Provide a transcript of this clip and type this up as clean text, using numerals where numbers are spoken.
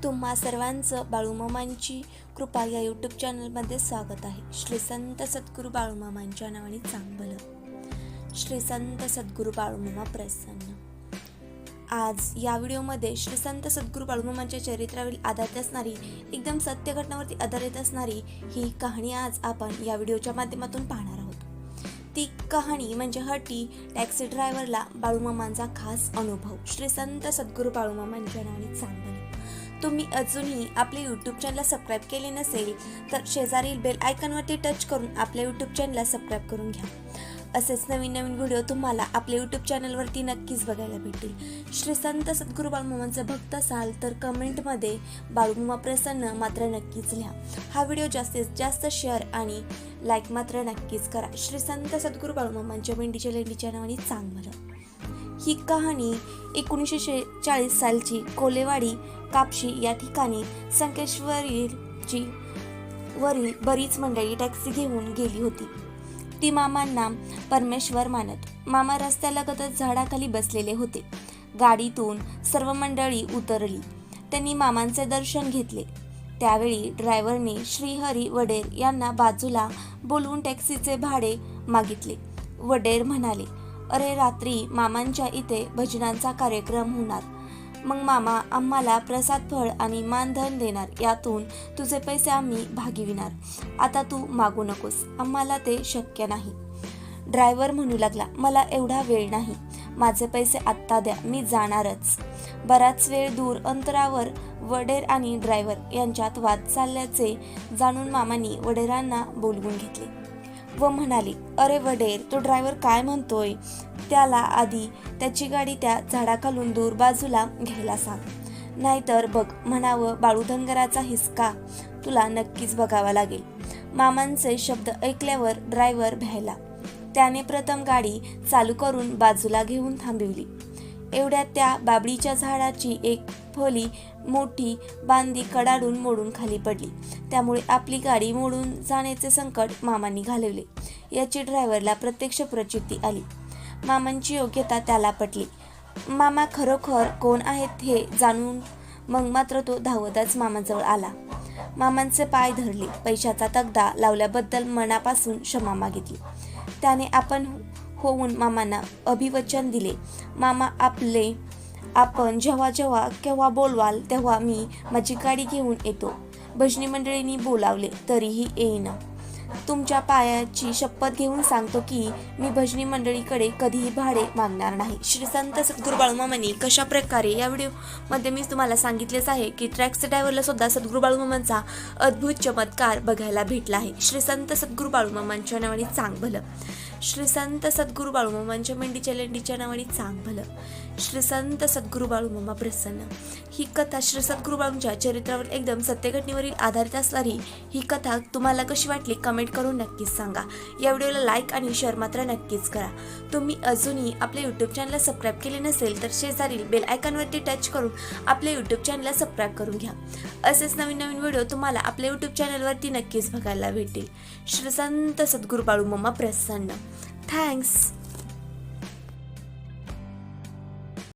तुम्हा सर्वांचं बाळूमामांची कृपा या यूट्यूब चॅनलमध्ये स्वागत आहे. श्री संत सद्गुरू बाळूमामांच्या नावाने चांगलं. श्री संत सद्गुरू बाळूमामा प्रसन्न. आज या व्हिडिओमध्ये श्री संत सद्गुरू बाळूमामांच्या चरित्रावरील आधारित असणारी, एकदम सत्य घटनावरती आधारित असणारी ही कहाणी आज आपण या व्हिडिओच्या माध्यमातून पाहणार आहोत. ती कहाणी म्हणजे हटी टॅक्सी ड्रायव्हरला बाळूमामांचा खास अनुभव. श्री संत सद्गुरू बाळूमामांच्या नावाने चांगलं. तुम्ही अजूनही आपले यूट्यूब चॅनलला सबस्क्राईब केले नसेल तर शेजारील बेल आयकॉनवरती टच करून आपल्या यूट्यूब चॅनलला सबस्क्राईब करून घ्या. असेच नवीन नवीन व्हिडिओ तुम्हाला आपल्या यूट्यूब चॅनलवरती नक्कीच बघायला भेटेल. श्री संत सद्गुरू बाळूमामांचा भक्त असाल तर कमेंटमध्ये बाळूमामा प्रसन्न मात्र नक्कीच लिहा. हा व्हिडिओ जास्तीत जास्त शेअर आणि लाईक मात्र नक्कीच करा. श्री संत सद्गुरू बाळूमामांच्या मेंढीच्या लेंडीच्या नावाने चांगलं. ही कहाणी 1940 सालची कोलेवाडी कापशी या ठिकाणी संकेश्वरीची वरील बरीच मंडळी टॅक्सी घेऊन गेली होती. ती मामांना परमेश्वर मानत. मामा रस्त्यालगतच झाडाखाली बसलेले होते. गाडीतून सर्व मंडळी उतरली. त्यांनी मामांचे दर्शन घेतले. त्यावेळी ड्रायव्हरने श्रीहरी वडेर यांना बाजूला बोलवून टॅक्सीचे भाडे मागितले. वडेर म्हणाले, अरे रात्री मामांच्या इथे भजनांचा कार्यक्रम होणार. मग मामा आम्हाला प्रसाद फळ आणि मानधन देणार. यातून तुझे पैसे आम्ही भागविणार. आता तू मागू नकोस, आम्हाला ते शक्य नाही. ड्रायव्हर म्हणू लागला, मला एवढा वेळ नाही. माझे पैसे आत्ता द्या, मी जाणारच. बराच वेळ दूर अंतरावर वडेर आणि ड्रायव्हर यांच्यात वाद चालल्याचे जाणून मामांनी वडेरांना बोलवून घेतले व म्हणाले, अरे वडेर, तो ड्रायव्हर काय म्हणतोय त्याला आधी त्याची गाडी त्या झाडाखालून दूर बाजूला घ्यायला सांग. नाहीतर बघ म्हणावं बाळू धनगराचा हिसका तुला नक्कीच बघावा लागेल. मामांचे शब्द ऐकल्यावर ड्रायव्हर भ्यायला. त्याने प्रथम गाडी चालू करून बाजूला घेऊन थांबविली. एवढ्यात त्या बाबळीच्या झाडाची एक फली मोठी बांधी कडाडून मोडून खाली पडली. त्यामुळे आपली गाडी मोडून जाण्याचे संकट मामांनी घालवले. याची ड्रायव्हरला प्रत्यक्ष प्रचिती आली. मामांची योग्यता त्याला पटली. मामा खरोखर कोण आहेत हे जाणून मग मात्र तो धावतच मामाजवळ आला. मामांचे पाय धरले. पैशाचा तगदा लावल्याबद्दल मनापासून क्षमा मागितली. त्याने आपण होऊन मामांना अभिवचन दिले. मामा आपण जेव्हा केव्हा बोलवाल तेव्हा मी माझी गाडी घेऊन येतो. भजनी मंडळींनी बोलावले तरीही येईन. तुमच्या पायाची शपथ घेऊन सांगतो की मी भजनी मंडळीकडे कधीही भाडे मागणार नाही. श्री संत सद्गुरू बाळूमामांनी कशा प्रकारे या व्हिडिओमध्ये मी तुम्हाला सांगितलेच आहे की टॅक्सी ड्रायव्हरला सुद्धा सद्गुरू बाळूमामांचा अद्भुत चमत्कार बघायला भेटला आहे. श्री संत सद्गुरू बाळूमामांच्या नावाने चांगलं. श्री संत सद्गुरू बाळूमामांच्या मेंढीच्या लेंडीच्या नावाने चांगलं. श्री संत सद्गुरू बाळूमामा प्रसन्न. ही कथा श्री सद्गुरू बाळूंच्या चरित्रावर एकदम सत्य घटनेवरील आधारित असणारी ही कथा तुम्हाला कशी वाटली कमेंट करून नक्कीच सांगा. या व्हिडिओला लाईक आणि शेअर मात्र नक्कीच करा. तुम्ही अजूनही आपल्या यूट्यूब चॅनलला सबस्क्राईब केले नसेल तर शेजारील बेल आयकॉनवरती टच करून आपल्या यूट्यूब चॅनलला सबस्क्राईब करून घ्या. असेच नवीन नवीन व्हिडिओ तुम्हाला आपल्या यूट्यूब चॅनलवरती नक्कीच बघायला भेटेल. श्री संत सद्गुरू बाळूमामा प्रसन्न. थँक्स.